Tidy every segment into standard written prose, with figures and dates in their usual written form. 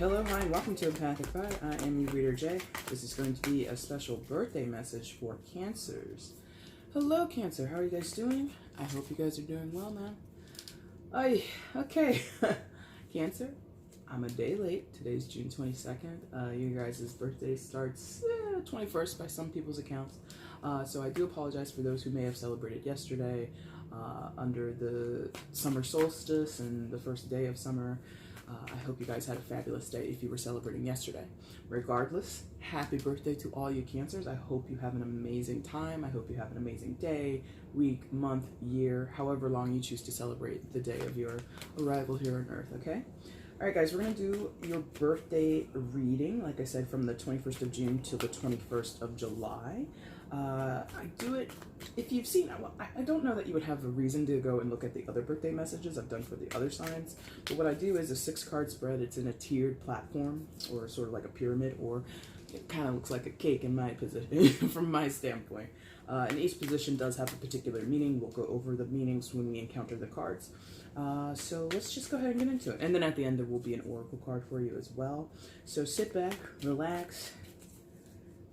Hello, hi, welcome to EmpathicFire. I am your reader, Jay. This is going to be a special birthday message for Cancers. Hello, Cancer. How are you guys doing? I hope you guys are doing well, man. Okay. Cancer, I'm a day late. Today's June 22nd. You guys' birthday starts 21st by some people's accounts. So I do apologize for those who may have celebrated yesterday under the summer solstice and the first day of summer. I hope you guys had a fabulous day if you were celebrating yesterday. Regardless, happy birthday to all you Cancers. I hope you have an amazing time. I hope you have an amazing day, week, month, year, however long you choose to celebrate the day of your arrival here on Earth, okay? All right, guys, we're going to do your birthday reading, like I said, from the 21st of June till the 21st of July. I do it, if you've seen, I don't know that you would have a reason to go and look at the other birthday messages I've done for the other signs, but what I do is a 6-card spread. It's in a tiered platform, or sort of like a pyramid, or it kind of looks like a cake in my position, from my standpoint. And each position does have a particular meaning. We'll go over the meanings when we encounter the cards. So let's just go ahead and get into it. And then at the end, there will be an oracle card for you as well. So sit back, relax,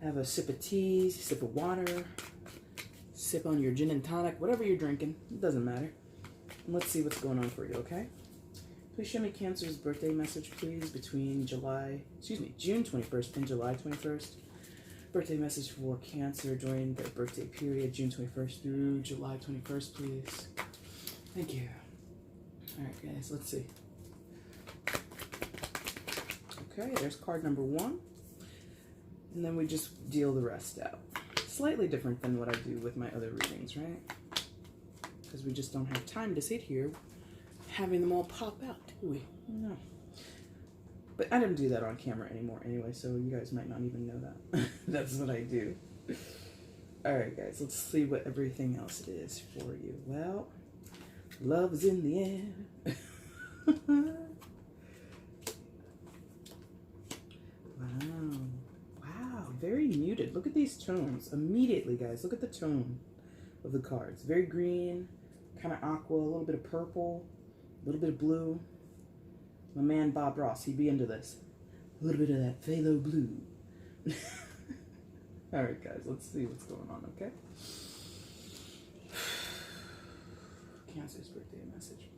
have a sip of tea, sip of water, sip on your gin and tonic, whatever you're drinking, it doesn't matter. And let's see what's going on for you, okay? Please show me Cancer's birthday message, please, between June 21st and July 21st. Birthday message for Cancer during the birthday period, June 21st through July 21st, please. Thank you. All right, guys, let's see. Okay, there's card number 1. And then we just deal the rest out. Slightly different than what I do with my other readings, right? Because we just don't have time to sit here having them all pop out, do we? No. But I don't do that on camera anymore anyway, so you guys might not even know that. That's what I do. Alright, guys, let's see what everything else is for you. Well, love's in the air. Wow, very muted. Look at these tones. Immediately, guys, look at the tone of the cards. Very green, kind of aqua, a little bit of purple, a little bit of blue. My man Bob Ross, he'd be into this. A little bit of that phthalo blue. All right, guys, let's see what's going on, okay? Cancer's birthday message,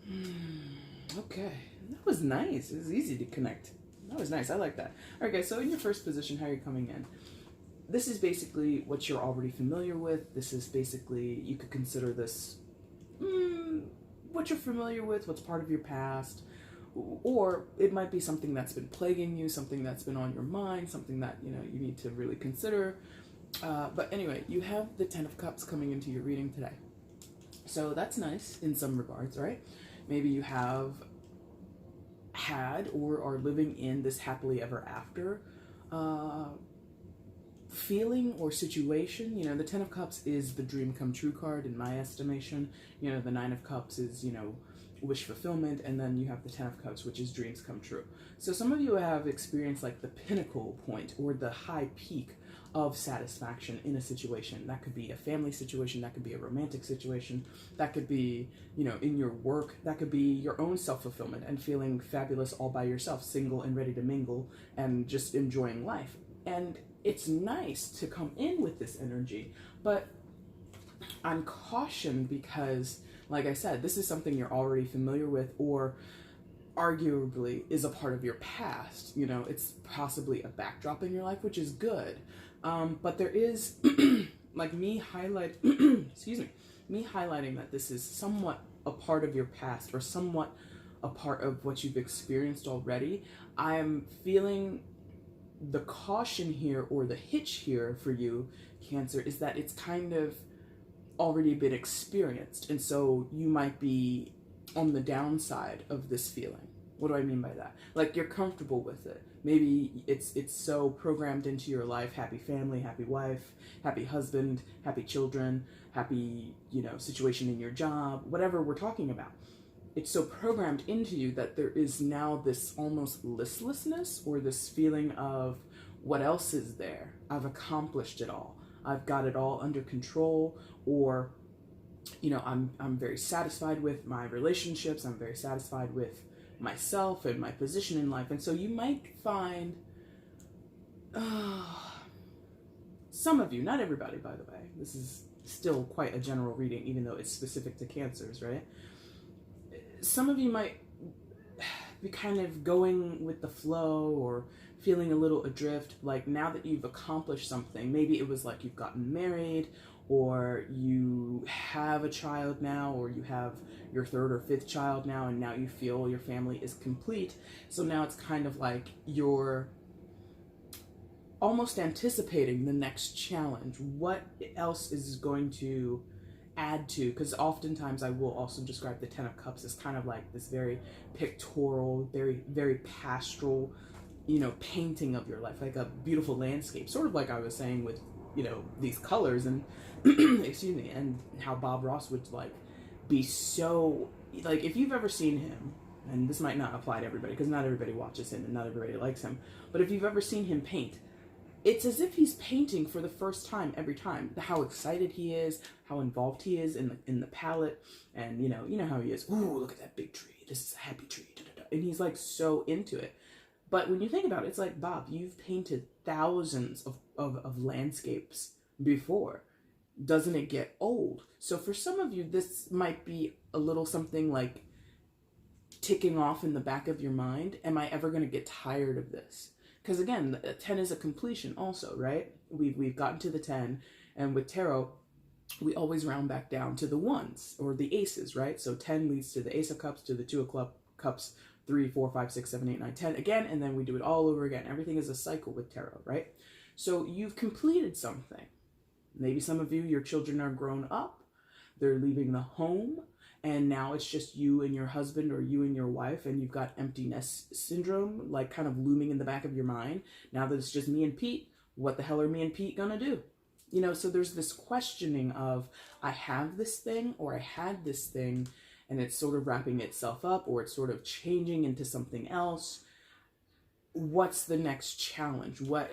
please. Okay, that was nice. It was easy to connect. That was nice. I like that. All right, guys, so in your first position, how you're coming in. This is basically what you're already familiar with. This is basically, you could consider this what you're familiar with, what's part of your past, or it might be something that's been plaguing you, something that's been on your mind, something that, you know, you need to really consider. But anyway, you have the 10 of Cups coming into your reading today. So that's nice in some regards, right? Maybe you have had or are living in this happily ever after feeling or situation. You know, the 10 of Cups is the dream come true card in my estimation. You know, the 9 of Cups is, you know, wish fulfillment, and then you have the 10 of Cups, which is dreams come true. So some of you have experienced like the pinnacle point or the high peak of satisfaction in a situation. That could be a family situation, that could be a romantic situation, that could be, you know, in your work, that could be your own self-fulfillment and feeling fabulous all by yourself, single and ready to mingle and just enjoying life. And it's nice to come in with this energy, but I'm cautioned because, like I said, this is something you're already familiar with or arguably is a part of your past. You know, it's possibly a backdrop in your life, which is good. But there is, like me highlighting that this is somewhat a part of your past or somewhat a part of what you've experienced already. I am feeling the caution here or the hitch here for you, Cancer, is that it's kind of already been experienced. And so you might be on the downside of this feeling. What do I mean by that? Like you're comfortable with it. Maybe it's so programmed into your life, happy family, happy wife, happy husband, happy children, happy, you know, situation in your job, whatever we're talking about. It's so programmed into you that there is now this almost listlessness or this feeling of what else is there? I've accomplished it all. I've got it all under control, or, you know, I'm very satisfied with my relationships. I'm very satisfied with myself and my position in life. And so you might find, some of you, not everybody, by the way, this is still quite a general reading, even though it's specific to Cancers, right? Some of you might be kind of going with the flow or feeling a little adrift, like now that you've accomplished something. Maybe it was like you've gotten married, or you have a child now, or you have your third or fifth child now, and now you feel your family is complete. So now it's kind of like you're almost anticipating the next challenge. What else is going to add to, because oftentimes I will also describe the Ten of Cups as kind of like this very pictorial, very pastoral, painting of your life, like a beautiful landscape, sort of like I was saying with, these colors and excuse me, and how Bob Ross would like be so, like, if you've ever seen him, and this might not apply to everybody because not everybody watches him and not everybody likes him, but if you've ever seen him paint, it's as if he's painting for the first time every time. How excited he is, how involved he is in the palette, and you know how he is. Ooh, look at that big tree. This is a happy tree. Da, da, da. And he's like so into it. But when you think about it, it's like, Bob, you've painted thousands of landscapes before. Doesn't it get old? So for some of you, this might be a little something like ticking off in the back of your mind. Am I ever going to get tired of this? Because again, 10 is a completion also, right? We've gotten to the 10, and with tarot, we always round back down to the ones or the aces, right? So 10 leads to the Ace of Cups, to the 2 of Cups, 3, 4, 5, 6, 7, 8, 9, 10 again, and then we do it all over again. Everything is a cycle with tarot, right? So you've completed something. Maybe some of you, your children are grown up, they're leaving the home, and now it's just you and your husband or you and your wife, and you've got empty nest syndrome, like kind of looming in the back of your mind. Now that it's just me and Pete, what the hell are me and Pete gonna do? So there's this questioning of, I have this thing, or I had this thing, and it's sort of wrapping itself up, or it's sort of changing into something else. What's the next challenge? What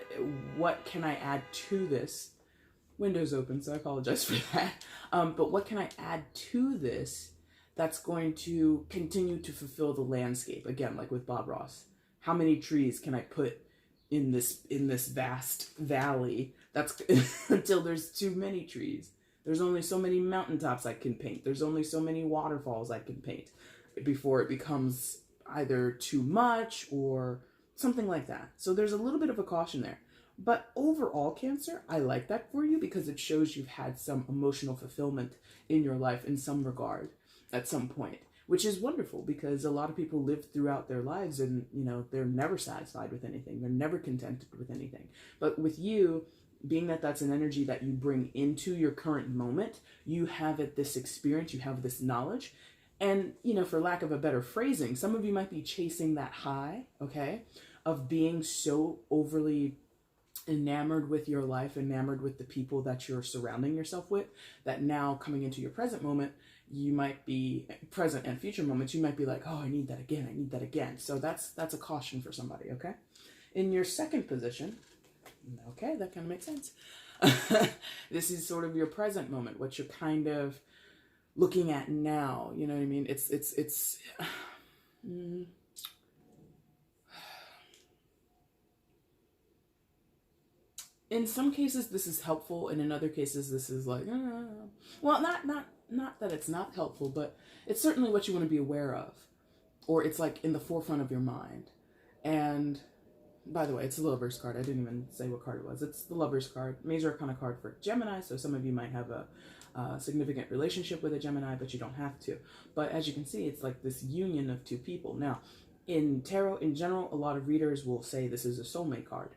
can I add to this? Window's open, so I apologize for that. But what can I add to this that's going to continue to fulfill the landscape? Again, like with Bob Ross, how many trees can I put in this vast valley? That's until there's too many trees. There's only so many mountaintops I can paint. There's only so many waterfalls I can paint before it becomes either too much or something like that. So there's a little bit of a caution there. But overall, Cancer, I like that for you because it shows you've had some emotional fulfillment in your life in some regard at some point, which is wonderful because a lot of people live throughout their lives and, they're never satisfied with anything. They're never contented with anything. But with you, being that that's an energy that you bring into your current moment, you have this experience, you have this knowledge. And, for lack of a better phrasing, some of you might be chasing that high, okay, of being so overly enamored with your life, enamored with the people that you're surrounding yourself with, that now coming into your present moment, you might be present and future moments, you might be like, oh, I need that again. I need that again. So that's a caution for somebody. Okay. In your second position. Okay. That kind of makes sense. This is sort of your present moment, what you're kind of looking at now. You know what I mean? It's in some cases this is helpful, and in other cases this is like, well, not that it's not helpful, but it's certainly what you want to be aware of, or it's like in the forefront of your mind. And by the way, it's the Lover's card. I didn't even say what card it was. It's the Lover's card, major arcana card for Gemini. So some of you might have a significant relationship with a Gemini, but you don't have to. But as you can see, it's like this union of two people. Now, in tarot in general, a lot of readers will say this is a soulmate card.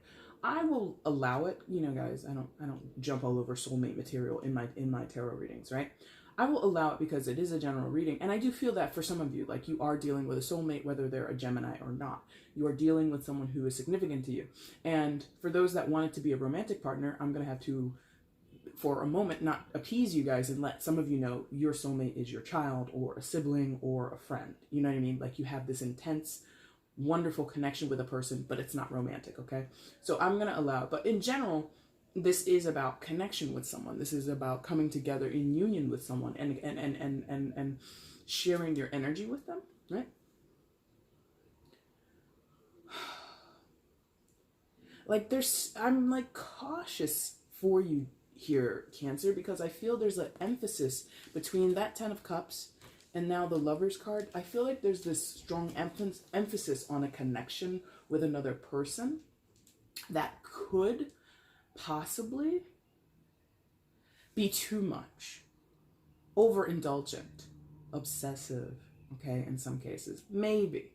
I will allow it, guys, I don't jump all over soulmate material in my tarot readings, right? I will allow it because it is a general reading, and I do feel that for some of you, like, you are dealing with a soulmate, whether they're a Gemini or not. You are dealing with someone who is significant to you. And for those that want it to be a romantic partner, I'm going to have to, for a moment, not appease you guys and let some of you know your soulmate is your child or a sibling or a friend. You know what I mean? Like, you have this intense, wonderful connection with a person, but it's not romantic, okay? So I'm going to allow it. But in general, this is about connection with someone. This is about coming together in union with someone and sharing your energy with them, right? like I'm like cautious for you here, Cancer, because I feel there's an emphasis between that Ten of Cups and now the Lover's card. I feel like there's this strong emphasis on a connection with another person that could possibly be too much, overindulgent, obsessive, okay, in some cases. Maybe.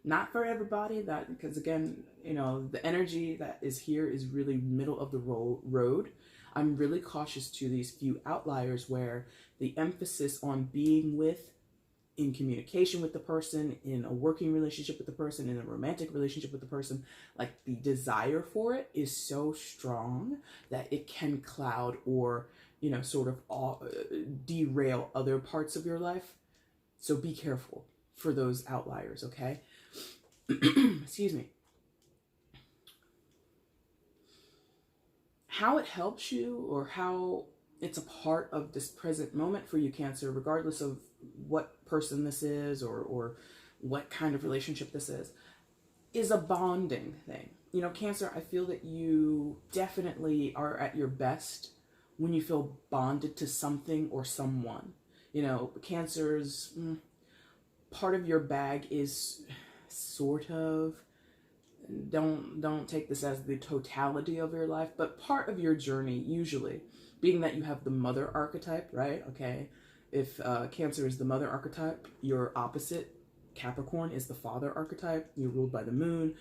Not for everybody, that, because again, you know, the energy that is here is really middle of the road. I'm really cautious to these few outliers where the emphasis on being with, in communication with the person, in a working relationship with the person, in a romantic relationship with the person, like the desire for it is so strong that it can cloud or, you know, sort of derail other parts of your life. So be careful for those outliers, okay? Excuse me. How it helps you, or how it's a part of this present moment for you, Cancer, regardless of what person this is or what kind of relationship this is a bonding thing. You know, Cancer, I feel that you definitely are at your best when you feel bonded to something or someone. You know, Cancer's part of your bag is sort of, don't take this as the totality of your life, but part of your journey, usually, being that you have the mother archetype, right? Okay, if Cancer is the mother archetype, your opposite, Capricorn, is the father archetype. You're ruled by the moon.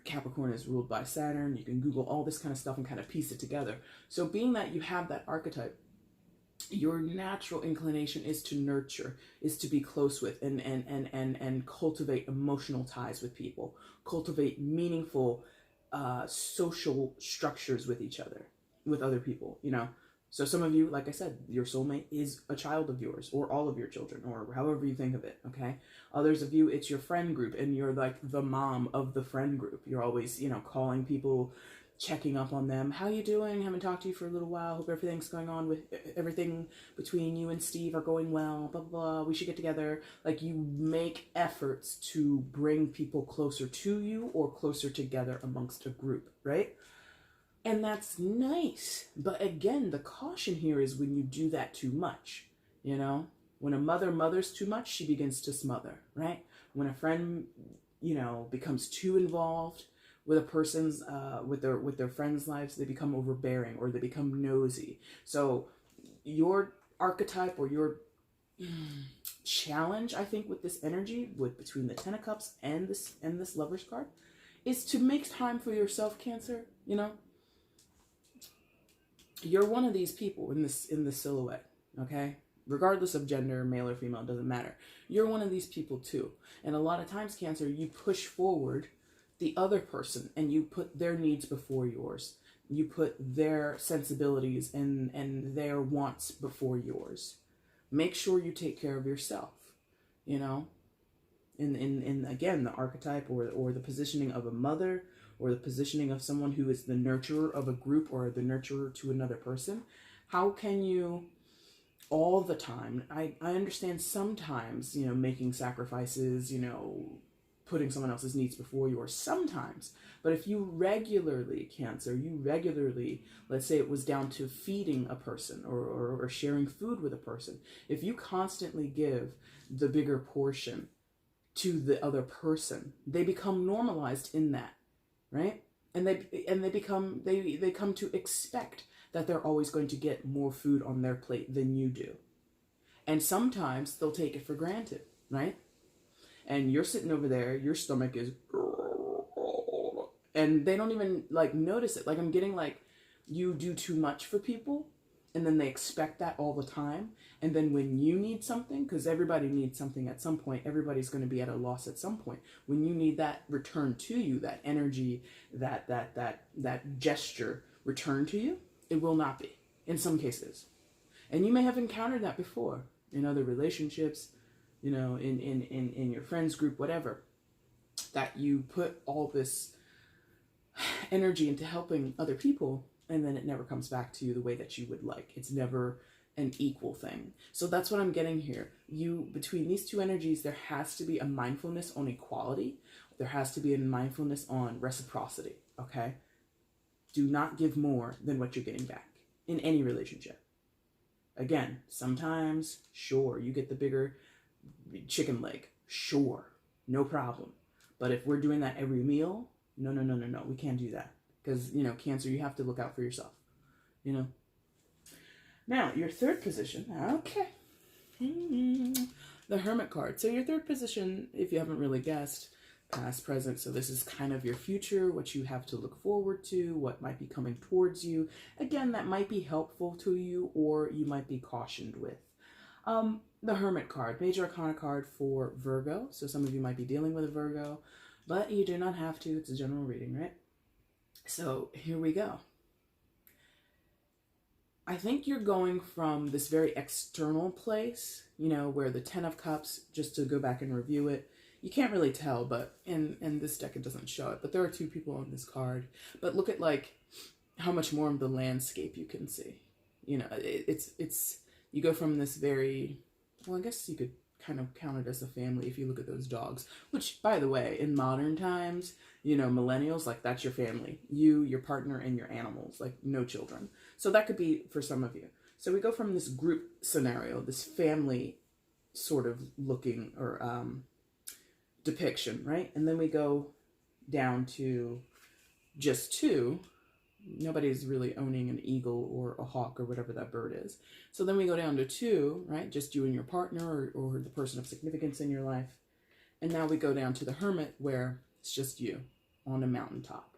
Capricorn is ruled by Saturn. You can Google all this kind of stuff and kind of piece it together. So being that you have that archetype, your natural inclination is to nurture, is to be close with, and cultivate emotional ties with people, cultivate meaningful social structures with each other, with other people, you know. So some of you, like I said, your soulmate is a child of yours, or all of your children, or however you think of it, okay? Others of you, it's your friend group, and you're like the mom of the friend group. You're always, you know, calling people, checking up on them. How you doing? Haven't talked to you for a little while. Hope everything's going on with everything between you and Steve are going well, blah, blah, blah. We should get together. Like, you make efforts to bring people closer to you or closer together amongst a group, right? And that's nice. But again, the caution here is when you do that too much, you know? When a mother mothers too much, she begins to smother, right? When a friend, you know, becomes too involved with a person's, with their friends' lives, they become overbearing or they become nosy. So your archetype or your challenge, I think, with this energy, with between the Ten of Cups and this Lover's card, is to make time for yourself, Cancer. You know, you're one of these people in this silhouette, okay? Regardless of gender, male or female, doesn't matter. You're one of these people too. And a lot of times, Cancer, you push forward the other person and you put their needs before yours. You put their sensibilities and their wants before yours. Make sure you take care of yourself, you know? In again, the archetype or the positioning of a mother, or the positioning of someone who is the nurturer of a group or the nurturer to another person. How can you all the time, I understand sometimes, you know, making sacrifices, you know, putting someone else's needs before yours sometimes, but if you regularly, Cancer, let's say it was down to feeding a person or sharing food with a person, if you constantly give the bigger portion to the other person, they become normalized in that, right? And they come to expect that they're always going to get more food on their plate than you do. And sometimes they'll take it for granted, right? And you're sitting over there, your stomach is, and they don't even like notice it. Like, I'm getting like, you do too much for people, and then they expect that all the time. And then when you need something, because everybody needs something at some point, everybody's going to be at a loss at some point. When you need that return to you, that energy, that gesture returned to you, it will not be, in some cases. And you may have encountered that before in other relationships, you know, in your friends group, whatever, that you put all this energy into helping other people, and then it never comes back to you the way that you would like. It's never an equal thing. So that's what I'm getting here. Between these two energies, there has to be a mindfulness on equality. There has to be a mindfulness on reciprocity, okay? Do not give more than what you're getting back in any relationship. Again, sometimes, sure, you get the bigger chicken leg. Sure, no problem. But if we're doing that every meal, no, no, no, no, no. We can't do that. Because, you know, Cancer, you have to look out for yourself. You know? Now, your third position. Okay. The Hermit card. So your third position, if you haven't really guessed, past, present. So this is kind of your future, what you have to look forward to, what might be coming towards you. Again, that might be helpful to you, or you might be cautioned with. The Hermit card, major arcana card for Virgo. So some of you might be dealing with a Virgo, but you do not have to. It's a general reading, right? So here we go. I think you're going from this very external place, you know, where the Ten of Cups, just to go back and review it, you can't really tell, but in this deck it doesn't show it, but there are two people on this card. But look at like how much more of the landscape you can see. You know, it's you go from this very, well, I guess you could kind of count it as a family if you look at those dogs, which, by the way, in modern times, you know, millennials, like, that's your family. You, your partner, and your animals, like, no children. So that could be for some of you. So we go from this group scenario, this family sort of looking or depiction, right? And then we go down to just two. Nobody's really owning an eagle or a hawk or whatever that bird is. So then we go down to two, right? Just you and your partner or the person of significance in your life. And now we go down to the Hermit, where it's just you on a mountaintop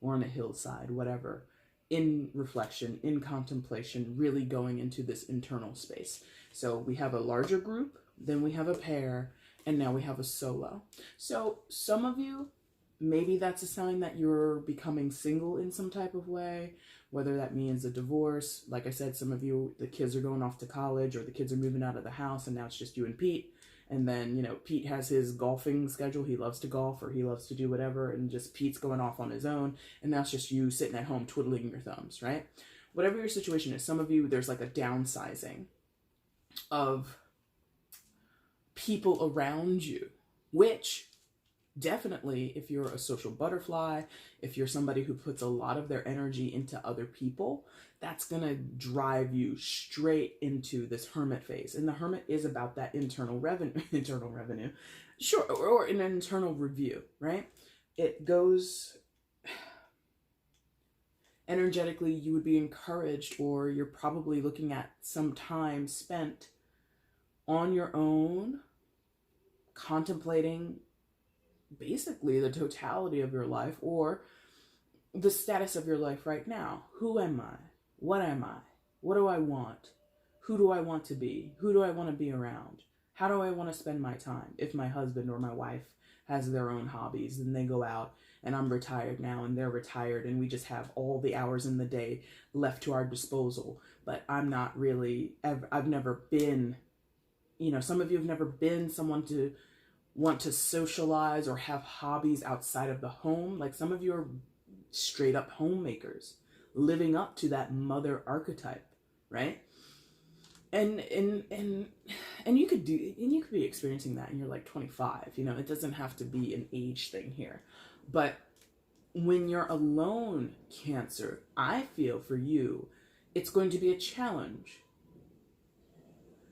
or on a hillside, whatever, in reflection, in contemplation, really going into this internal space. So we have a larger group, then we have a pair, and now we have a solo. So some of you, maybe that's a sign that you're becoming single in some type of way, whether that means a divorce. Like I said, some of you, the kids are going off to college, or the kids are moving out of the house, and now it's just you and Pete. And then, you know, Pete has his golfing schedule. He loves to golf, or he loves to do whatever, and just Pete's going off on his own, and now it's just you sitting at home twiddling your thumbs, right? Whatever your situation is, some of you, there's like a downsizing of people around you, which definitely, if you're a social butterfly, if you're somebody who puts a lot of their energy into other people, that's going to drive you straight into this Hermit phase. And the Hermit is about that internal revenue, sure, or an internal review, right? It goes energetically, you would be encouraged, or you're probably looking at some time spent on your own, contemplating basically the totality of your life, or the status of your life right now. Who am I? What am I? What do I want? Who do I want to be? Who do I want to be around? How do I want to spend my time? If my husband or my wife has their own hobbies, then they go out, and I'm retired now and they're retired, and we just have all the hours in the day left to our disposal. But I'm not really, I've never been, you know, some of you have never been someone to want to socialize or have hobbies outside of the home. Like, some of you are straight up homemakers, living up to that mother archetype, right? And you could be experiencing that, and you're like 25, you know, it doesn't have to be an age thing here. But when you're alone, Cancer, I feel for you, it's going to be a challenge.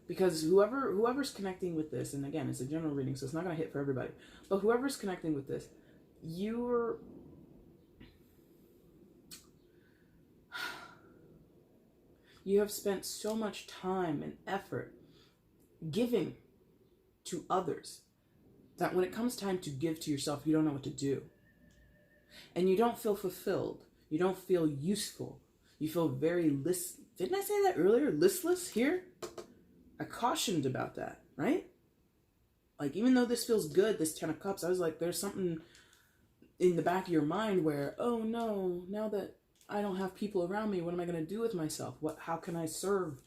Because whoever's connecting with this, and again, it's a general reading, so it's not going to hit for everybody, but whoever's connecting with this, you have spent so much time and effort giving to others that when it comes time to give to yourself, you don't know what to do. And you don't feel fulfilled. You don't feel useful. You feel very listless. Didn't I say that earlier? Listless here? I cautioned about that, right? Like, even though this feels good, this Ten of Cups, I was like, there's something in the back of your mind where, oh no, now that I don't have people around me, what am I going to do with myself? How can I serve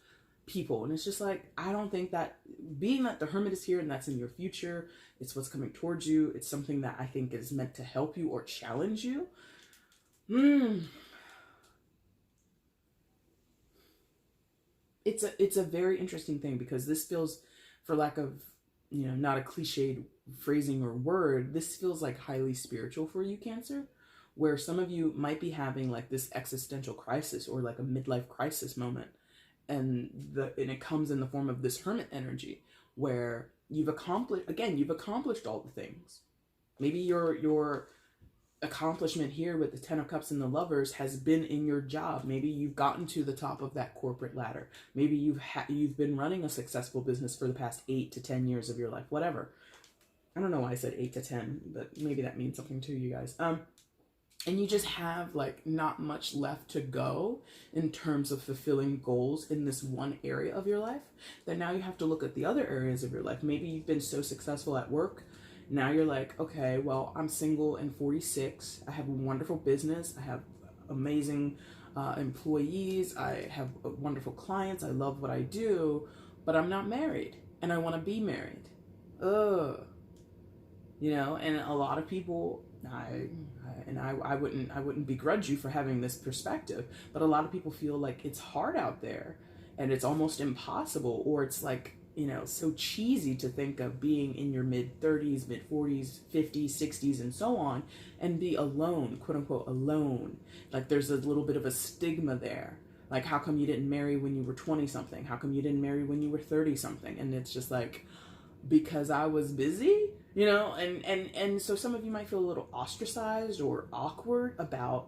people? And it's just like, I don't think that, being that the Hermit is here and that's in your future, it's what's coming towards you, it's something that I think is meant to help you or challenge you. It's a very interesting thing, because this feels, for lack of, you know, not a cliched phrasing or word, this feels like highly spiritual for you, Cancer, where some of you might be having like this existential crisis or like a midlife crisis moment. And it comes in the form of this hermit energy where you've accomplished all the things. Maybe your accomplishment here with the Ten of Cups and the Lovers has been in your job. Maybe you've gotten to the top of that corporate ladder. Maybe you've been running a successful business for the past 8 to 10 years of your life, whatever. I don't know why I said 8 to 10, but maybe that means something to you guys. And you just have like not much left to go in terms of fulfilling goals in this one area of your life, that now you have to look at the other areas of your life. Maybe you've been so successful at work. Now you're like, okay, well, I'm single and 46. I have a wonderful business. I have amazing employees. I have wonderful clients. I love what I do, but I'm not married and I want to be married. Ugh. You know, and a lot of people, I wouldn't begrudge you for having this perspective, but a lot of people feel like it's hard out there and it's almost impossible, or it's like, you know, so cheesy to think of being in your mid 30s, mid 40s, 50s, 60s, and so on, and be alone, quote unquote, alone. Like there's a little bit of a stigma there. Like, how come you didn't marry when you were 20 something? How come you didn't marry when you were 30 something? And it's just like, because I was busy, you know, and so some of you might feel a little ostracized or awkward about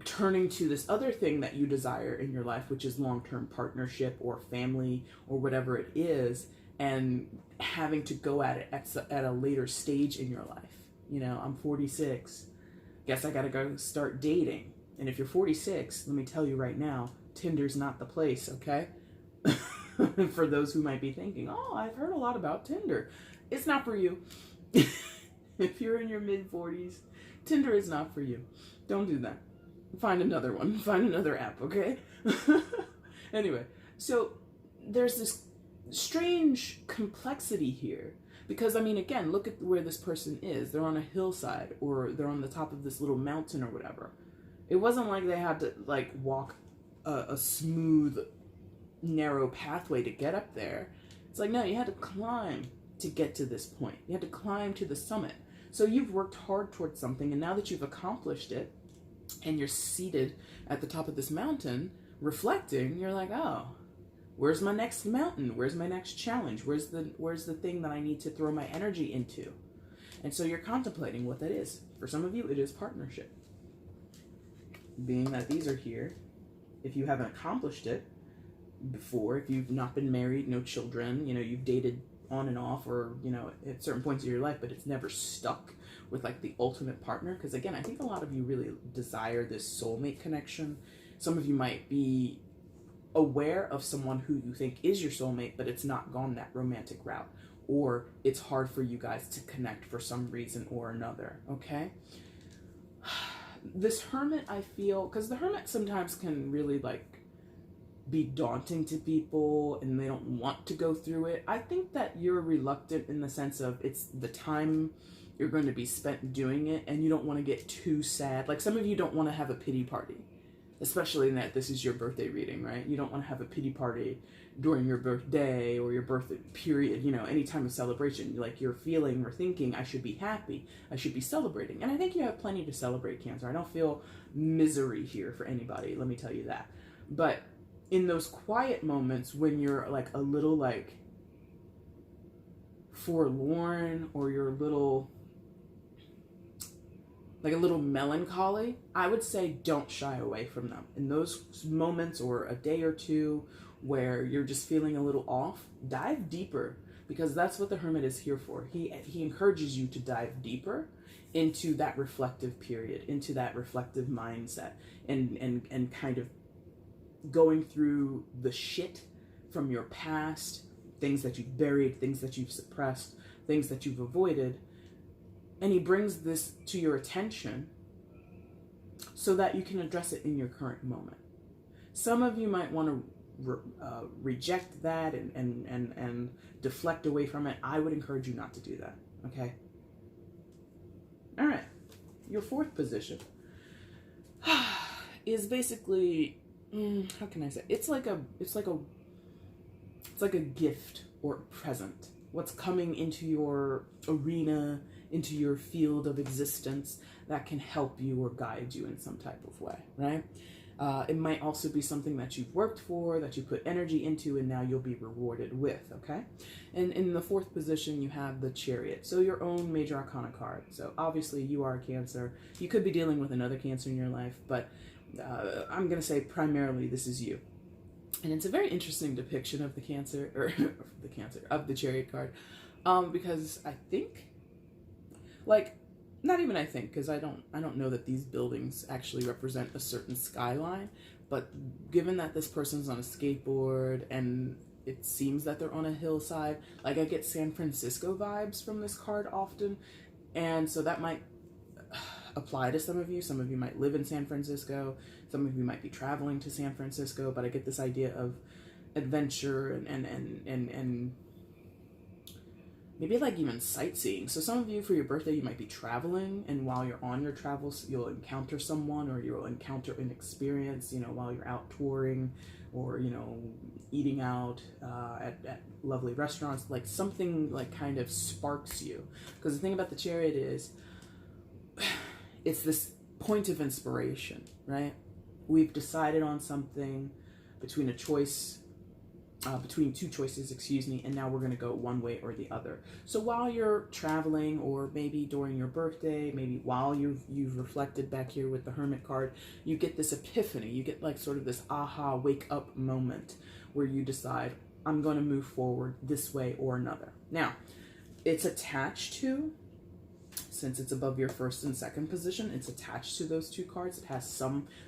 turning to this other thing that you desire in your life, which is long-term partnership or family or whatever it is, and having to go at it at a later stage in your life. You know, I'm 46. Guess I gotta go start dating. And if you're 46, let me tell you right now, Tinder's not the place, okay? For those who might be thinking, oh, I've heard a lot about Tinder. It's not for you. If you're in your mid-40s, Tinder is not for you. Don't do that. Find another one. Find another app, okay? Anyway, so there's this strange complexity here. Because, I mean, again, look at where this person is. They're on a hillside, or they're on the top of this little mountain or whatever. It wasn't like they had to, like, walk a smooth, narrow pathway to get up there. It's like, no, you had to climb to get to this point. You had to climb to the summit. So you've worked hard towards something, and now that you've accomplished it, and you're seated at the top of this mountain, reflecting, you're like, oh, where's my next mountain? Where's my next challenge? Where's the thing that I need to throw my energy into? And so you're contemplating what that is. For some of you, it is partnership. Being that these are here, if you haven't accomplished it before, if you've not been married, no children, you know, you've dated on and off, or, you know, at certain points of your life, but it's never stuck with like the ultimate partner. Because again, I think a lot of you really desire this soulmate connection. Some of you might be aware of someone who you think is your soulmate, but it's not gone that romantic route, or it's hard for you guys to connect for some reason or another, okay? This hermit, I feel, because the hermit sometimes can really like be daunting to people and they don't want to go through it. I think that you're reluctant in the sense of it's the time you're going to be spent doing it, and you don't want to get too sad. Like some of you don't want to have a pity party, especially in that this is your birthday reading, right? You don't want to have a pity party during your birthday or your birthday period, you know, any time of celebration. Like you're feeling or thinking, I should be happy, I should be celebrating. And I think you have plenty to celebrate, Cancer. I don't feel misery here for anybody, let me tell you that. But in those quiet moments when you're like a little like forlorn, or you're a little melancholy, I would say don't shy away from them. In those moments, or a day or two where you're just feeling a little off, dive deeper, because that's what the hermit is here for. He encourages you to dive deeper into that reflective period, into that reflective mindset, and kind of going through the shit from your past, things that you've buried, things that you've suppressed, things that you've avoided. And he brings this to your attention so that you can address it in your current moment. Some of you might want to reject that and deflect away from it. I would encourage you not to do that, okay? All right, your fourth position is basically, how can I say? It's like a gift or a present. What's coming into your arena, into your field of existence that can help you or guide you in some type of way, right? It might also be something that you've worked for, that you put energy into, and now you'll be rewarded with, okay? And in the fourth position, you have the Chariot, so your own major arcana card. So obviously you are a Cancer. You could be dealing with another Cancer in your life, but I'm going to say primarily this is you. And it's a very interesting depiction of the Cancer, or of the Chariot card, because I think, like, not even I think, because I don't know that these buildings actually represent a certain skyline, but given that this person's on a skateboard and it seems that they're on a hillside, like I get San Francisco vibes from this card often, and so that might apply to some of you. Some of you might live in San Francisco, some of you might be traveling to San Francisco, but I get this idea of adventure and maybe like even sightseeing. So some of you, for your birthday, you might be traveling, and while you're on your travels, you'll encounter someone, or you'll encounter an experience, you know, while you're out touring, or, you know, eating out at lovely restaurants. Like something like kind of sparks you. Because the thing about the Chariot is, it's this point of inspiration, right? We've decided on something between a choice, between two choices, excuse me, and now we're going to go one way or the other. So while you're traveling, or maybe during your birthday, maybe while you've reflected back here with the Hermit card, you get this epiphany. You get like sort of this aha, wake up moment where you decide, I'm going to move forward this way or another. Now, it's attached to, since it's above your first and second position, it's attached to those two cards. It has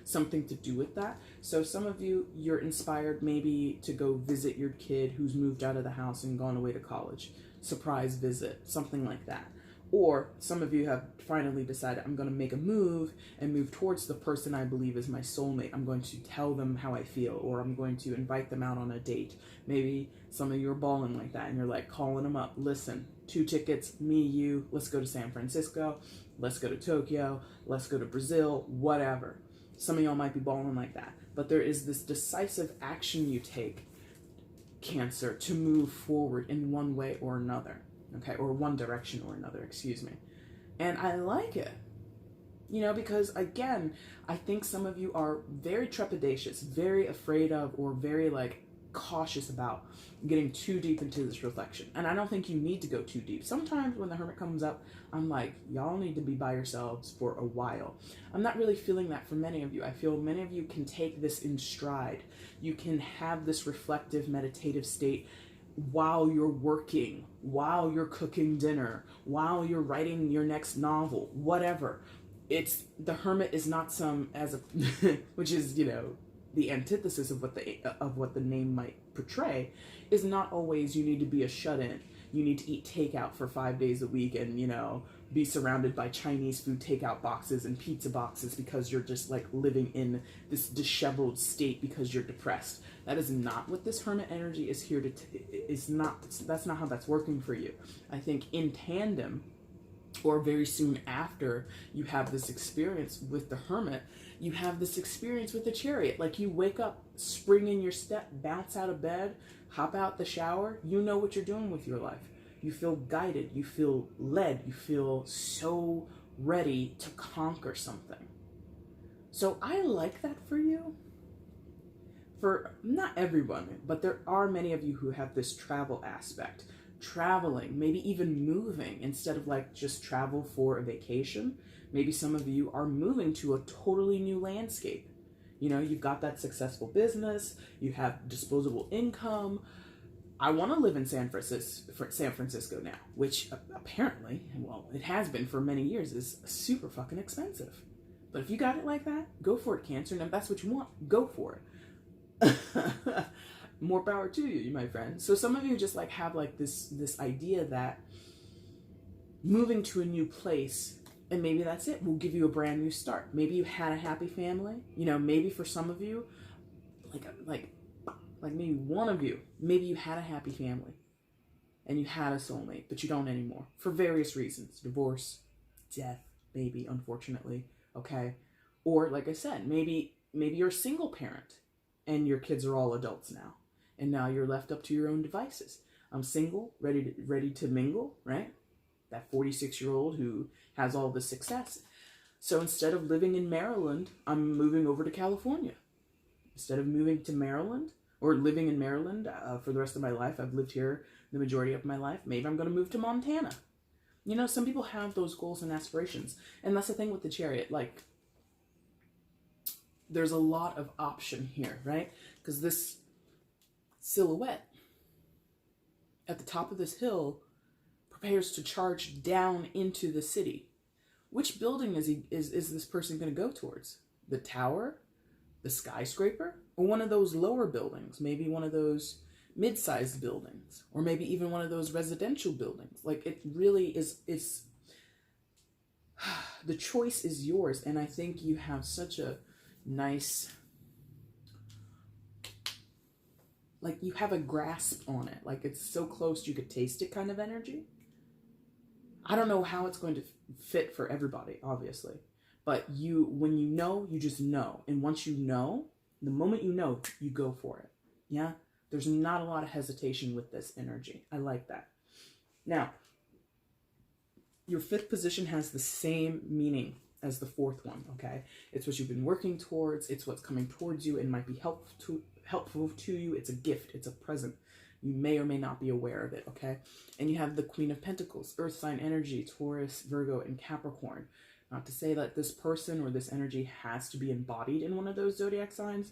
something to do with that. So some of you, you're inspired maybe to go visit your kid who's moved out of the house and gone away to college. Surprise visit, something like that. Or some of you have finally decided, I'm going to make a move and move towards the person I believe is my soulmate. I'm going to tell them how I feel, or I'm going to invite them out on a date. Maybe some of you are balling like that and you're like calling them up. Listen, 2 tickets, me, you, let's go to San Francisco, let's go to Tokyo, let's go to Brazil, whatever. Some of y'all might be balling like that. But there is this decisive action you take, Cancer, to move forward in one way or another. Okay, or one direction or another, excuse me. And I like it, you know, because again, I think some of you are very trepidatious, very afraid of, or very like cautious about getting too deep into this reflection. And I don't think you need to go too deep. Sometimes when the Hermit comes up, I'm like, y'all need to be by yourselves for a while. I'm not really feeling that for many of you. I feel many of you can take this in stride. You can have this reflective, meditative state while you're working, while you're cooking dinner, while you're writing your next novel, whatever. It's, the Hermit is not some, as a which is, you know, the antithesis of what the name might portray, is not always you need to be a shut-in. You need to eat takeout for 5 days a week and, you know, be surrounded by Chinese food takeout boxes and pizza boxes because you're just like living in this disheveled state because you're depressed. That is not what this Hermit energy is here to, that's not how that's working for you. I think in tandem, or very soon after you have this experience with the Hermit, you have this experience with the Chariot. Like you wake up, spring in your step, bounce out of bed, hop out the shower, you know what you're doing with your life. You feel guided, you feel led, you feel so ready to conquer something. So I like that for you. For not everyone, but there are many of you who have this travel aspect. Traveling, maybe even moving, instead of like just travel for a vacation. Maybe some of you are moving to a totally new landscape. You know, you've got that successful business, you have disposable income. I want to live in San Francisco now, which apparently, well, it has been for many years, is super fucking expensive. But if you got it like that, go for it, Cancer. And if that's what you want, go for it. More power to you, my friend. So some of you just like have like this idea that moving to a new place, and maybe that's it, will give you a brand new start. Maybe you had a happy family. You know, maybe for some of you, like maybe one of you, maybe you had a happy family and you had a soulmate, but you don't anymore for various reasons. Divorce, death, maybe, unfortunately, okay? Or like I said, maybe you're a single parent and your kids are all adults now, and now you're left up to your own devices. I'm single, ready to mingle, right? that 46-year-old who has all the success. So instead of living in Maryland, I'm moving over to California. Instead of moving to Maryland or living in Maryland for the rest of my life, I've lived here the majority of my life. Maybe I'm going to move to Montana. You know, some people have those goals and aspirations. And that's the thing with the Chariot. Like, there's a lot of option here, right? Because this silhouette at the top of this hill prepares to charge down into the city. Which building is this person going to go towards? The tower, the skyscraper, or one of those lower buildings? Maybe one of those mid-sized buildings, or maybe even one of those residential buildings. Like, it really is, the choice is yours. And I think you have such a nice, like, you have a grasp on it. Like, it's so close you could taste it kind of energy. I don't know how it's going to fit for everybody, obviously. But when you know, you just know. And once you know, the moment you know, you go for it. Yeah? There's not a lot of hesitation with this energy. I like that. Now, your fifth position has the same meaning as the fourth one, okay? It's what you've been working towards. It's what's coming towards you and might be helpful to you. It's a gift. It's a present. You may or may not be aware of it, okay? And you have the Queen of Pentacles, Earth sign energy, Taurus, Virgo, and Capricorn. Not to say that this person or this energy has to be embodied in one of those zodiac signs,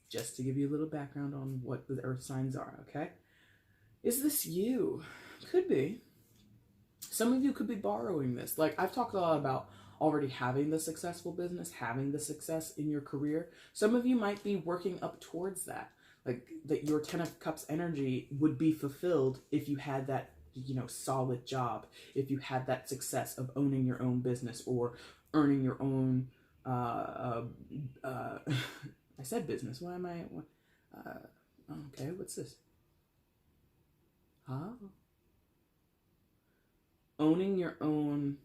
just to give you a little background on what the Earth signs are, okay? Is this you? Could be. Some of you could be borrowing this. Like, I've talked a lot about already having the successful business, having the success in your career. Some of you might be working up towards that. Like, that your 10 of Cups energy would be fulfilled if you had that, you know, solid job, if you had that success of owning your own business or earning your own, I said business, why am I, okay, what's this? Owning your own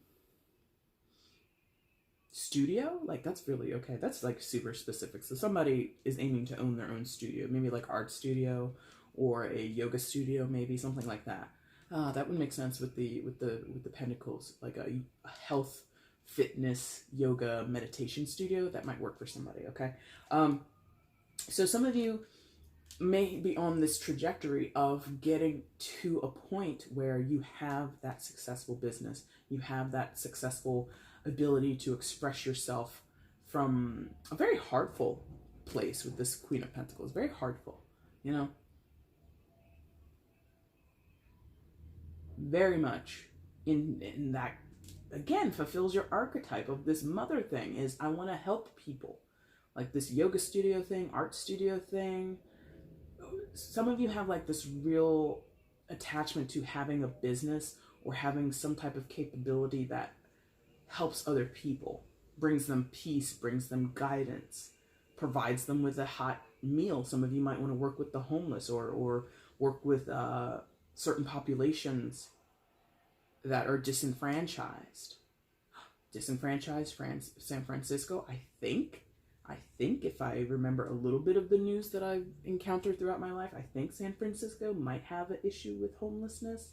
studio? Like, that's really, okay, that's like super specific. So somebody is aiming to own their own studio, maybe like art studio or a yoga studio, maybe something like that. That would make sense with the pentacles, like a health, fitness, yoga, meditation studio. That might work for somebody, okay? So some of you may be on this trajectory of getting to a point where you have that successful business. You have that successful ability to express yourself from a very heartful place with this Queen of Pentacles. Very heartful, you know? Very much in that, again, fulfills your archetype of this mother thing, is I want to help people. Like this yoga studio thing, art studio thing. Some of you have like this real attachment to having a business or having some type of capability that helps other people, brings them peace, brings them guidance, provides them with a hot meal. Some of you might want to work with the homeless or work with certain populations that are disenfranchised. Disenfranchised San Francisco, I think if I remember a little bit of the news that I've encountered throughout my life, I think San Francisco might have an issue with homelessness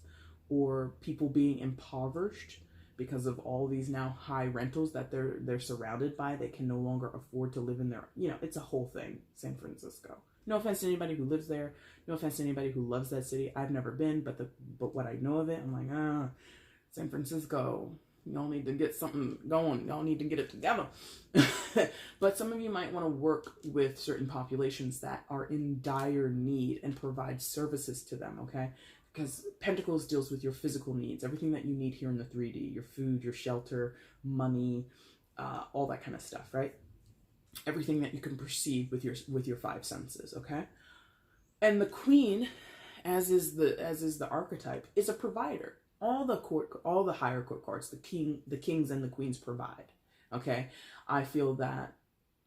or people being impoverished because of all these now high rentals that they're surrounded by. They can no longer afford to live in their, you know, it's a whole thing, San Francisco. No offense to anybody who lives there. No offense to anybody who loves that city. I've never been, but what I know of it, I'm like, San Francisco, y'all need to get something going. Y'all need to get it together. But some of you might want to work with certain populations that are in dire need and provide services to them, okay? Because Pentacles deals with your physical needs, everything that you need here in the 3D, your food, your shelter, money, all that kind of stuff, right? Everything that you can perceive with your five senses, okay? And the Queen, as is the archetype, is a provider. All the higher court cards, the kings and the queens provide. Okay, I feel that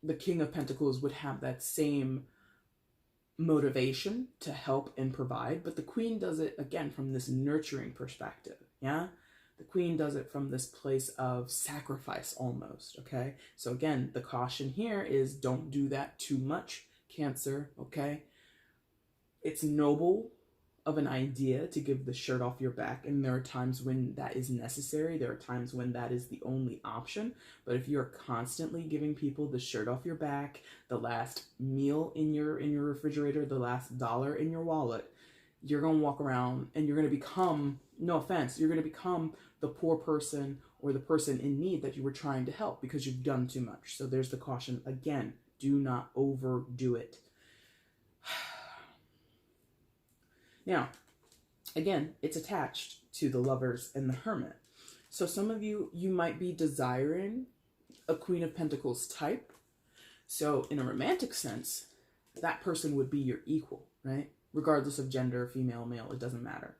the King of Pentacles would have that same motivation to help and provide, but the Queen does it again from this nurturing perspective. Yeah, the Queen does it from this place of sacrifice almost. Okay, so again, the caution here is don't do that too much, Cancer. Okay, it's noble of an idea to give the shirt off your back, and there are times when that is necessary. There are times when that is the only option. But if you're constantly giving people the shirt off your back, the last meal in your refrigerator, the last dollar in your wallet, you're going to walk around and you're going to become, no offense, you're going to become the poor person or the person in need that you were trying to help because you've done too much. So there's the caution. Again, do not overdo it. Now, again, it's attached to the Lovers and the Hermit. So some of you might be desiring a Queen of Pentacles type. So in a romantic sense, that person would be your equal, right? Regardless of gender, female, male, it doesn't matter.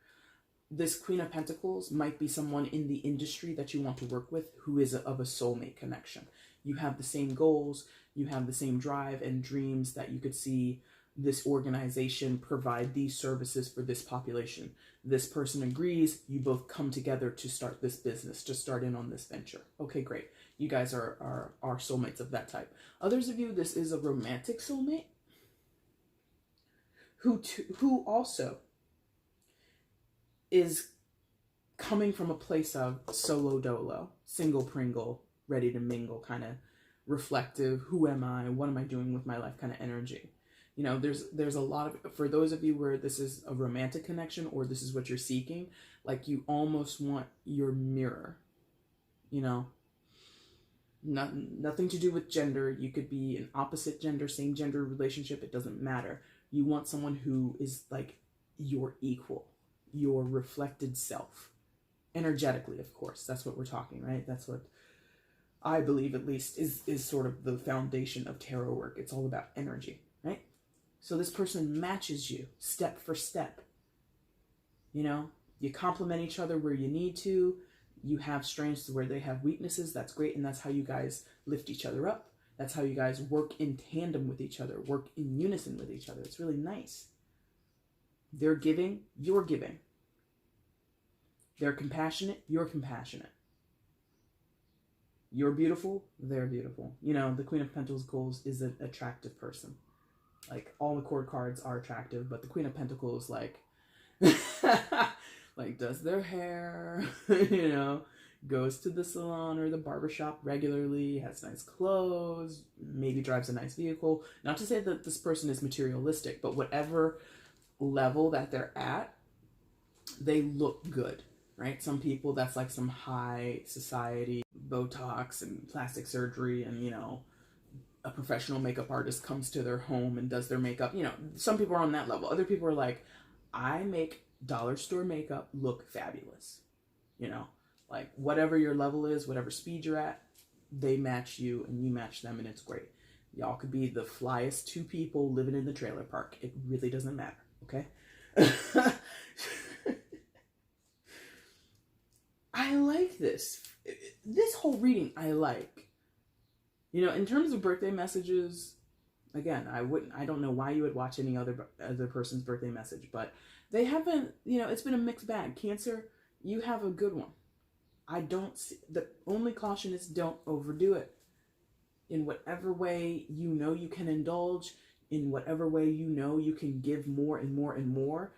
This Queen of Pentacles might be someone in the industry that you want to work with who is of a soulmate connection. You have the same goals, you have the same drive and dreams that you could see this organization provide these services for this population. This person agrees, you both come together to start this business, to start in on this venture. Okay, great. You guys are soulmates of that type. Others of you, this is a romantic soulmate who also is coming from a place of solo dolo, single pringle, ready to mingle, kind of reflective, who am I, what am I doing with my life kind of energy. You know, there's a lot of, for those of you where this is a romantic connection or this is what you're seeking, like you almost want your mirror, you know, nothing to do with gender. You could be an opposite gender, same gender relationship. It doesn't matter. You want someone who is like your equal, your reflected self, energetically, of course. That's what we're talking, right? That's what I believe, at least, is sort of the foundation of tarot work. It's all about energy, right? So this person matches you step for step. You know, you complement each other where you need to. You have strengths where they have weaknesses. That's great. And that's how you guys lift each other up. That's how you guys work in tandem with each other, work in unison with each other. It's really nice. They're giving, you're giving. They're compassionate, you're compassionate. You're beautiful, they're beautiful. You know, the Queen of Pentacles is an attractive person. Like, all the court cards are attractive, but the Queen of Pentacles, like, like, does their hair, you know, goes to the salon or the barbershop regularly, has nice clothes, maybe drives a nice vehicle. Not to say that this person is materialistic, but whatever level that they're at, they look good, right? Some people, that's like some high society, Botox and plastic surgery, and, you know, a professional makeup artist comes to their home and does their makeup. You know, some people are on that level. Other people are like, I make dollar store makeup look fabulous. You know, like whatever your level is, whatever speed you're at, they match you and you match them, and it's great. Y'all could be the flyest two people living in the trailer park. It really doesn't matter, okay? I like this. This whole reading I like. You know, in terms of birthday messages, again, I don't know why you would watch any other person's birthday message, but they haven't, you know, it's been a mixed bag. Cancer, you have a good one. I don't see, the only caution is don't overdo it. In whatever way you know you can indulge, in whatever way you know you can give more and more and more,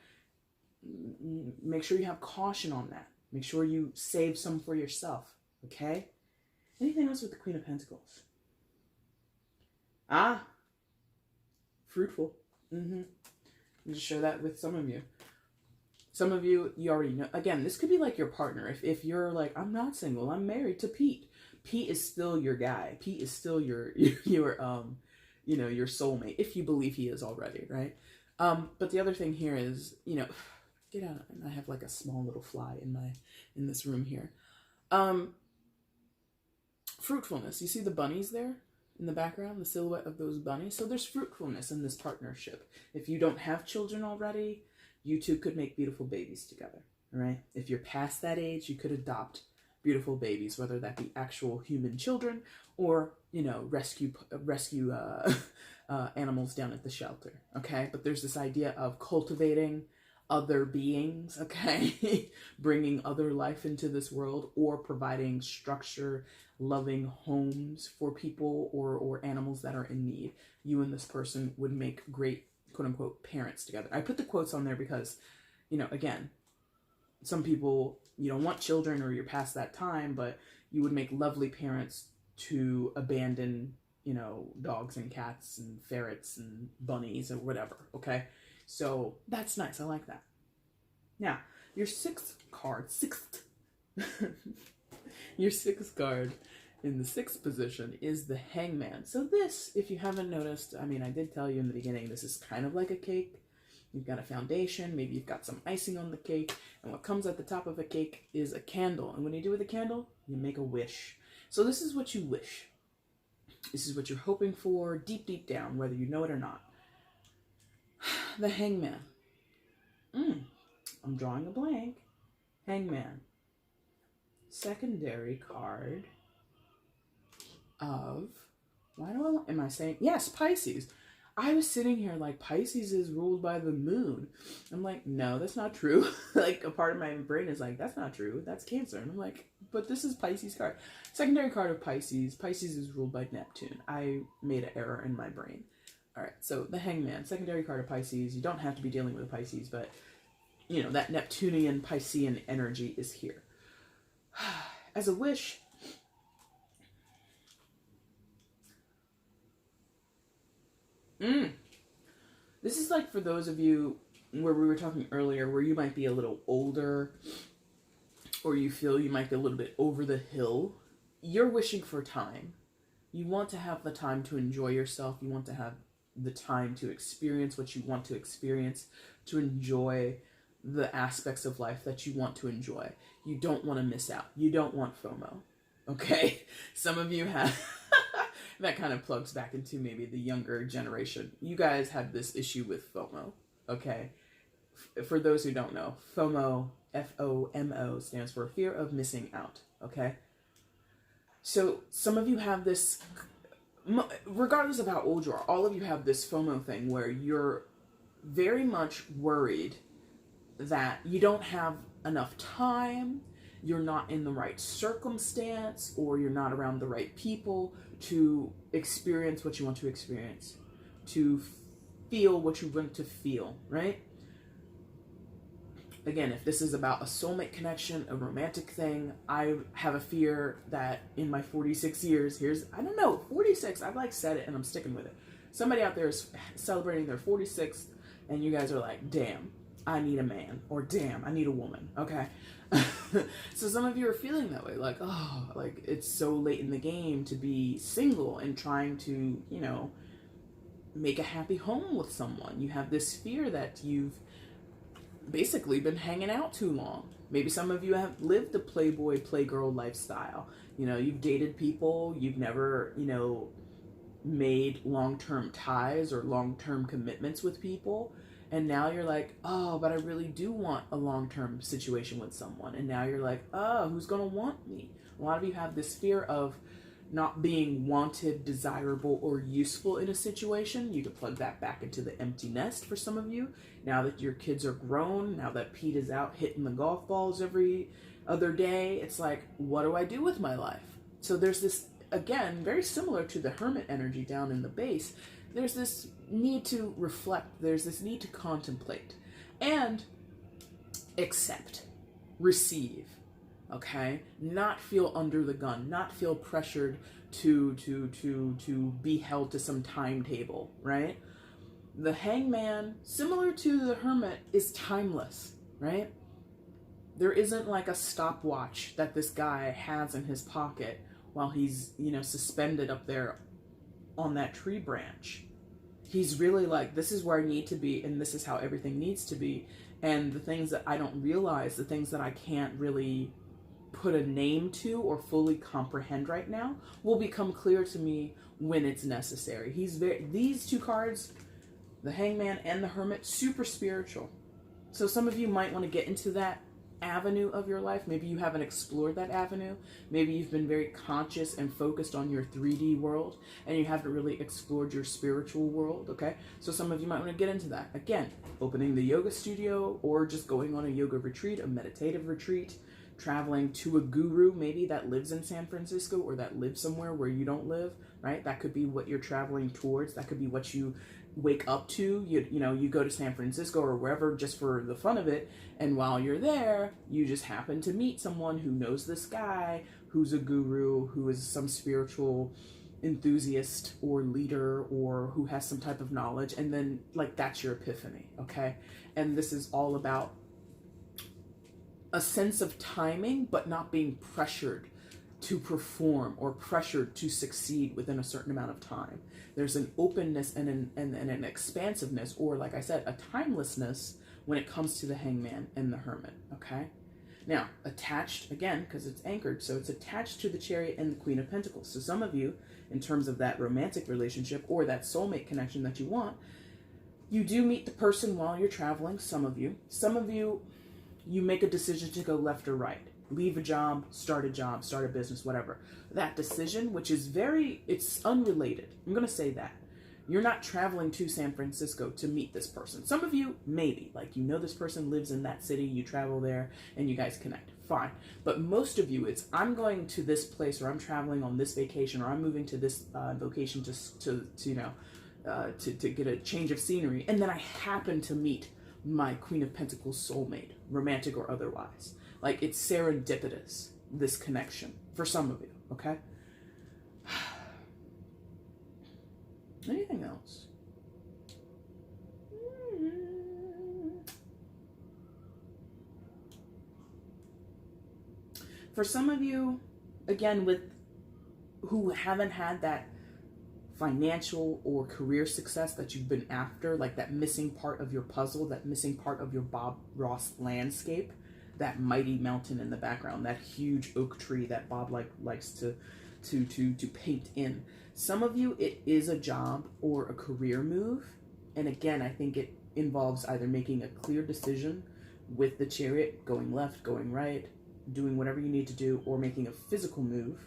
make sure you have caution on that. Make sure you save some for yourself, okay? Anything else with the Queen of Pentacles? Ah, fruitful. Let me just share that with some of you. Some of you, you already know. Again, this could be like your partner. If you're like, I'm not single, I'm married to Pete. Pete is still your guy. Pete is still your you know, your soulmate, if you believe he is already, right? But the other thing here is, you know, get out. And I have like a small little fly in this room here. Fruitfulness. You see the bunnies there in the background, the silhouette of those bunnies? So there's fruitfulness in this partnership. If you don't have children already, you two could make beautiful babies together, all right? If you're past that age, you could adopt beautiful babies, whether that be actual human children or, you know, rescue animals down at the shelter, okay? But there's this idea of cultivating other beings, okay? Bringing other life into this world, or providing structure, loving homes for people or animals that are in need. You and this person would make great, quote unquote, parents together. I put the quotes on there because, Again, some people, you don't want children or you're past that time, but you would make lovely parents to abandon, dogs and cats and ferrets and bunnies or whatever, okay? So that's nice. I like that. Now, your sixth card, your sixth card in the sixth position is the Hangman. So this, if you haven't noticed, I did tell you in the beginning, this is kind of like a cake. You've got a foundation, maybe you've got some icing on the cake, and what comes at the top of a cake is a candle. And when you do with a candle, you make a wish. So this is what you wish. This is what you're hoping for deep, deep down, whether you know it or not. The Hangman. I'm drawing a blank. Hangman. Secondary card of, am I saying, yes, Pisces. I was sitting here like, Pisces is ruled by the moon. I'm like, no, that's not true. Like, a part of my brain is like, that's not true. That's Cancer. And I'm like, but this is Pisces card. Secondary card of Pisces. Pisces is ruled by Neptune. I made an error in my brain. All right, so the Hangman, secondary card of Pisces. You don't have to be dealing with Pisces, but, that Neptunian, Piscean energy is here. As a wish, this is like for those of you where we were talking earlier, where you might be a little older, or you feel you might be a little bit over the hill. You're wishing for time. You want to have the time to enjoy yourself. You want to have the time to experience what you want to experience, to enjoy the aspects of life that you want to enjoy. You don't want to miss out. You don't want FOMO. Okay? Some of you have... That kind of plugs back into maybe the younger generation. You guys have this issue with FOMO, okay? For those who don't know, FOMO, F-O-M-O, stands for fear of missing out, okay? So some of you have this, regardless of how old you are, all of you have this FOMO thing where you're very much worried that you don't have enough time, you're not in the right circumstance, or you're not around the right people to experience what you want to experience, to feel what you want to feel, right? Again, if this is about a soulmate connection, a romantic thing, I have a fear that in my 46 years, 46, I've said it and I'm sticking with it. Somebody out there is celebrating their 46th and you guys are like, damn, I need a man, or damn, I need a woman, okay? So some of you are feeling that way, like, oh, like it's so late in the game to be single and trying to, make a happy home with someone. You have this fear that you've basically been hanging out too long. Maybe some of you have lived the playboy, playgirl lifestyle. You've dated people, you've never, made long-term ties or long-term commitments with people. And now you're like, oh, but I really do want a long-term situation with someone. And now you're like, oh, who's going to want me? A lot of you have this fear of not being wanted, desirable, or useful in a situation. You could plug that back into the empty nest for some of you. Now that your kids are grown, now that Pete is out hitting the golf balls every other day, it's like, what do I do with my life? So there's this, again, very similar to the hermit energy down in the base. There's this need to reflect, there's this need to contemplate and accept, receive, okay? Not feel under the gun, not feel pressured to be held to some timetable, right? The Hangman, similar to the Hermit, is timeless, right? There isn't like a stopwatch that this guy has in his pocket while he's, suspended up there on that tree branch. He's really like, this is where I need to be, and this is how everything needs to be. And the things that I don't realize, the things that I can't really put a name to or fully comprehend right now, will become clear to me when it's necessary. These two cards, the Hangman and the Hermit, super spiritual. So some of you might want to get into that avenue of your life. Maybe you haven't explored that avenue. Maybe you've been very conscious and focused on your 3D world and you haven't really explored your spiritual world, okay? So some of you might want to get into that. Again, opening the yoga studio or just going on a yoga retreat, a meditative retreat, traveling to a guru maybe that lives in San Francisco or that lives somewhere where you don't live, right? That could be what you're traveling towards. That could be what you wake up to. You know, you go to San Francisco or wherever just for the fun of it, and while you're there, you just happen to meet someone who knows this guy, who's a guru, who is some spiritual enthusiast or leader, or who has some type of knowledge, and then like that's your epiphany, okay? And this is all about a sense of timing, but not being pressured to perform or pressured to succeed within a certain amount of time. There's an openness and an expansiveness, or like I said, a timelessness when it comes to the Hangman and the Hermit, okay? Now, attached, again, because it's anchored, so it's attached to the Chariot and the Queen of Pentacles. So some of you, in terms of that romantic relationship or that soulmate connection that you want, you do meet the person while you're traveling, some of you. Some of you, you make a decision to go left or right. Leave a job, start a business, whatever. That decision, which is it's unrelated. I'm going to say that. You're not traveling to San Francisco to meet this person. Some of you, maybe. Like, you know this person lives in that city, you travel there, and you guys connect. Fine. But most of you, it's, I'm going to this place, or I'm traveling on this vacation, or I'm moving to this location to get a change of scenery, and then I happen to meet my Queen of Pentacles soulmate, romantic or otherwise. Like, it's serendipitous, this connection, for some of you, okay? Anything else? For some of you, again, who haven't had that financial or career success that you've been after, like that missing part of your puzzle, that missing part of your Bob Ross landscape, that mighty mountain in the background, that huge oak tree that Bob likes to paint in. Some of you, it is a job or a career move. And again, I think it involves either making a clear decision with the Chariot, going left, going right, doing whatever you need to do, or making a physical move.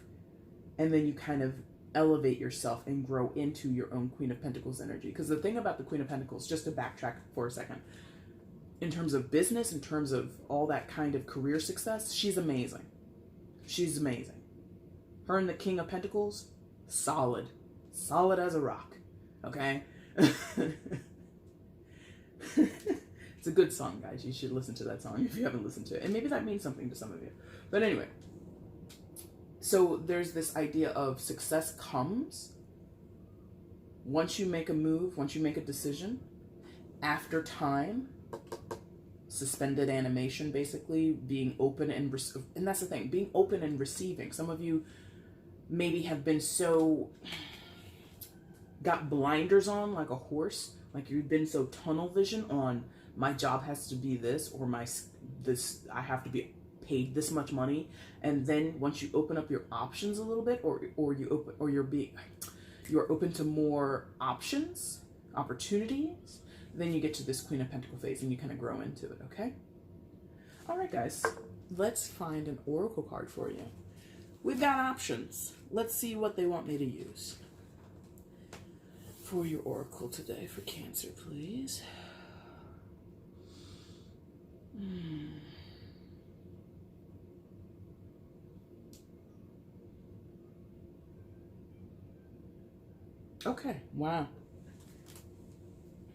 And then you kind of elevate yourself and grow into your own Queen of Pentacles energy. Because the thing about the Queen of Pentacles, just to backtrack for a second, in terms of business, in terms of all that kind of career success, she's amazing. She's amazing. Her and the King of Pentacles, solid. Solid as a rock. Okay? It's a good song, guys. You should listen to that song if you haven't listened to it. And maybe that means something to some of you. But anyway. So there's this idea of success comes once you make a move, once you make a decision, after time, suspended animation, basically, being open and that's the thing, being open and receiving. Some of you maybe have been got blinders on like a horse, like you've been so tunnel vision on, my job has to be this, or I have to be paid this much money. And then once you open up your options a little bit, you're open to more opportunities, then you get to this Queen of Pentacles phase and you kind of grow into it, okay? All right, guys, let's find an oracle card for you. We've got options. Let's see what they want me to use for your oracle today for Cancer, please. Okay, wow.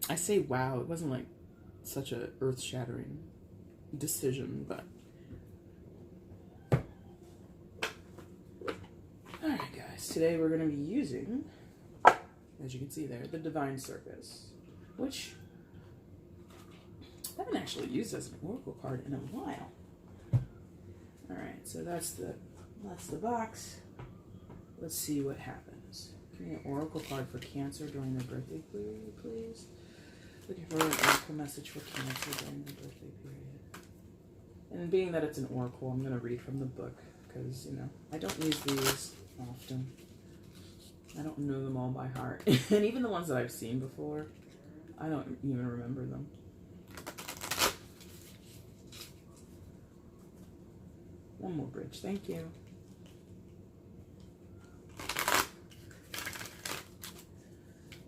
I say wow, it wasn't like such a earth-shattering decision, but alright guys, today we're going to be using, as you can see there, the Divine Circus, which I haven't actually used as an oracle card in a while. Alright, so that's the box. Let's see what happens. Give me an oracle card for Cancer during the birthday period, please. Looking for an oracle message for Cancer during the birthday period. And being that it's an oracle, I'm going to read from the book because, you know, I don't use these often. I don't know them all by heart. And even the ones that I've seen before, I don't even remember them. One more bridge, thank you.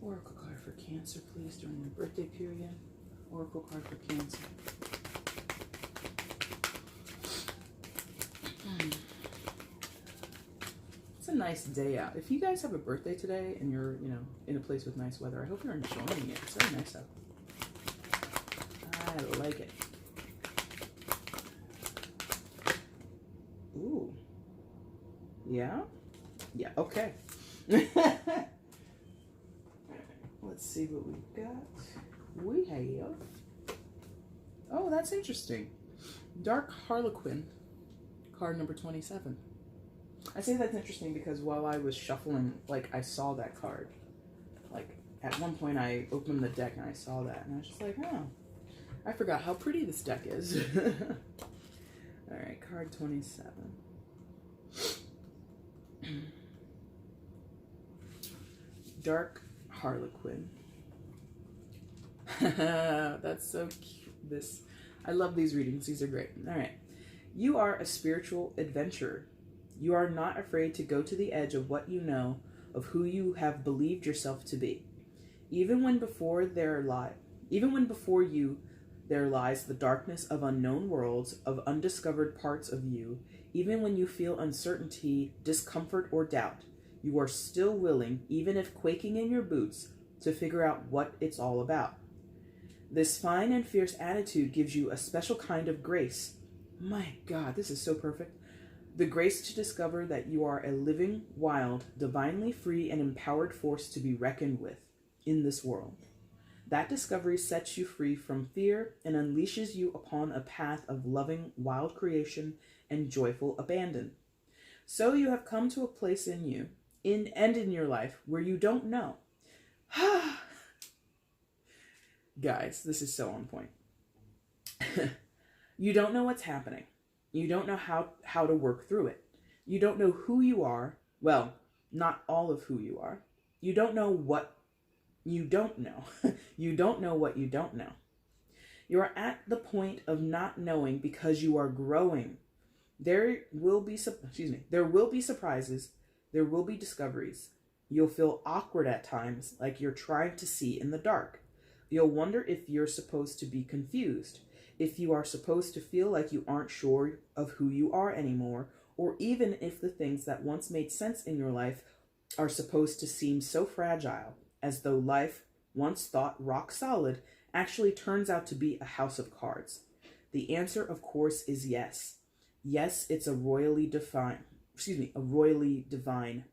Oracle card for Cancer, please, during the birthday period. Oracle card for Cancer. a nice day out. If you guys have a birthday today and you're, you know, in a place with nice weather, I hope you're enjoying it. It's very nice out. I like it. Ooh. Yeah? Yeah, okay. Let's see what we've got. We have... Oh, that's interesting. Dark Harlequin, card number 27. I say that's interesting because while I was shuffling, like, I saw that card. Like, at one point I opened the deck and I saw that, and I was just like, oh, I forgot how pretty this deck is. Alright, card 27. Dark Harlequin. That's so cute. I love these readings. These are great. All right. You are a spiritual adventurer. You are not afraid to go to the edge of what you know, of who you have believed yourself to be. Even when before you there lies the darkness of unknown worlds, of undiscovered parts of you, even when you feel uncertainty, discomfort, or doubt, you are still willing, even if quaking in your boots, to figure out what it's all about. This fine and fierce attitude gives you a special kind of grace. My God, this is so perfect. The grace to discover that you are a living, wild, divinely free and empowered force to be reckoned with in this world. That discovery sets you free from fear and unleashes you upon a path of loving, wild creation and joyful abandon. So you have come to a place in you, in your life, where you don't know. Guys, this is so on point. You don't know what's happening. You don't know how to work through it. You don't know who you are. Well, not all of who you are. You don't know what you don't know. You don't know what you don't know. You are at the point of not knowing because you are growing. There will be surprises. There will be discoveries. You'll feel awkward at times, like you're trying to see in the dark. You'll wonder if you're supposed to be confused, if you are supposed to feel like you aren't sure of who you are anymore, or even if the things that once made sense in your life are supposed to seem so fragile, as though life, once thought rock solid, actually turns out to be a house of cards. The answer, of course, is yes. Yes, it's a royally divine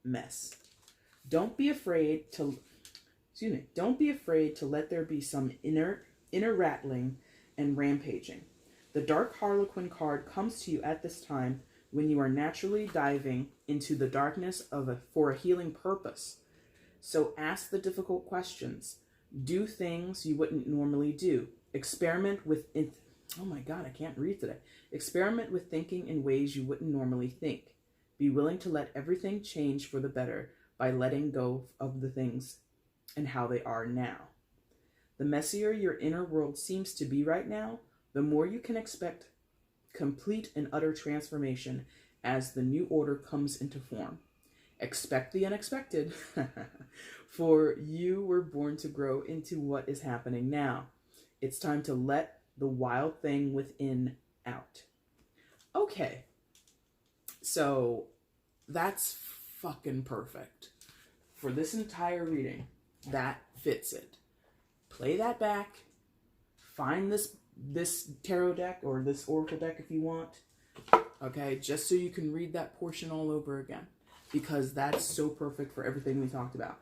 mess. Don't be afraid to let there be some inner rattling and rampaging. The Dark Harlequin card comes to you at this time when you are naturally diving into the darkness for a healing purpose. So ask the difficult questions. Do things you wouldn't normally do. Experiment with Experiment with thinking in ways you wouldn't normally think. Be willing to let everything change for the better by letting go of the things and how they are now. The messier your inner world seems to be right now, the more you can expect complete and utter transformation as the new order comes into form. Expect the unexpected, for you were born to grow into what is happening now. It's time to let the wild thing within out. Okay, so that's fucking perfect. For this entire reading, that fits it. Play that back. Find this tarot deck or this oracle deck if you want. Okay, just so you can read that portion all over again. Because that's so perfect for everything we talked about.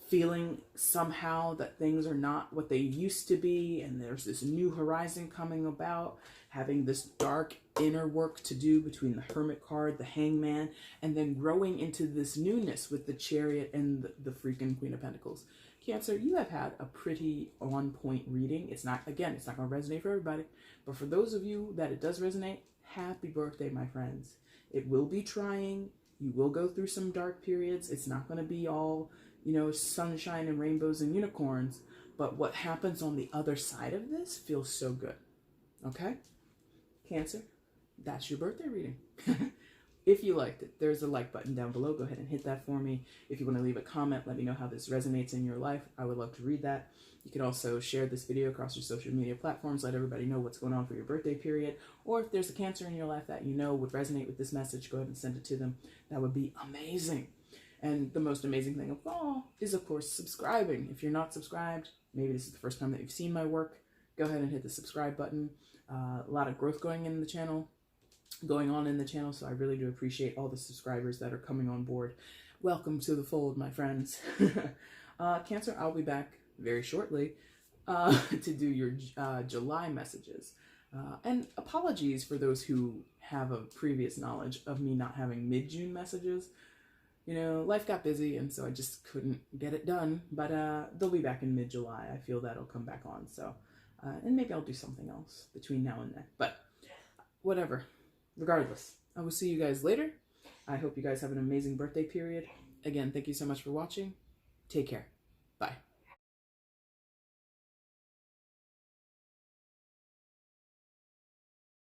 Feeling somehow that things are not what they used to be, and there's this new horizon coming about, having this dark inner work to do between the Hermit card, the Hangman, and then growing into this newness with the Chariot and the freaking Queen of Pentacles. Cancer, you have had a pretty on-point reading. It's not going to resonate for everybody, but for those of you that it does resonate, happy birthday, my friends. It will be trying. You will go through some dark periods. It's not going to be all, sunshine and rainbows and unicorns. But what happens on the other side of this feels so good. Okay? Cancer, that's your birthday reading. If you liked it, there's a like button down below. Go ahead and hit that for me. If you want to leave a comment, let me know how this resonates in your life. I would love to read that. You can also share this video across your social media platforms. Let everybody know what's going on for your birthday period. Or if there's a Cancer in your life that you know would resonate with this message, go ahead and send it to them. That would be amazing. And the most amazing thing of all is, of course, subscribing. If you're not subscribed, maybe this is the first time that you've seen my work, go ahead and hit the subscribe button. A lot of growth going on in the channel, so I really do appreciate all the subscribers that are coming on board. Welcome to the fold, my friends. Cancer, I'll be back very shortly to do your July messages. And apologies for those who have a previous knowledge of me not having mid-June messages. You know, life got busy, and so I just couldn't get it done. But they'll be back in mid-July. I feel that'll come back on. So, and maybe I'll do something else between now and then. But whatever. Regardless, I will see you guys later. I hope you guys have an amazing birthday period. Again, thank you so much for watching. Take care. Bye.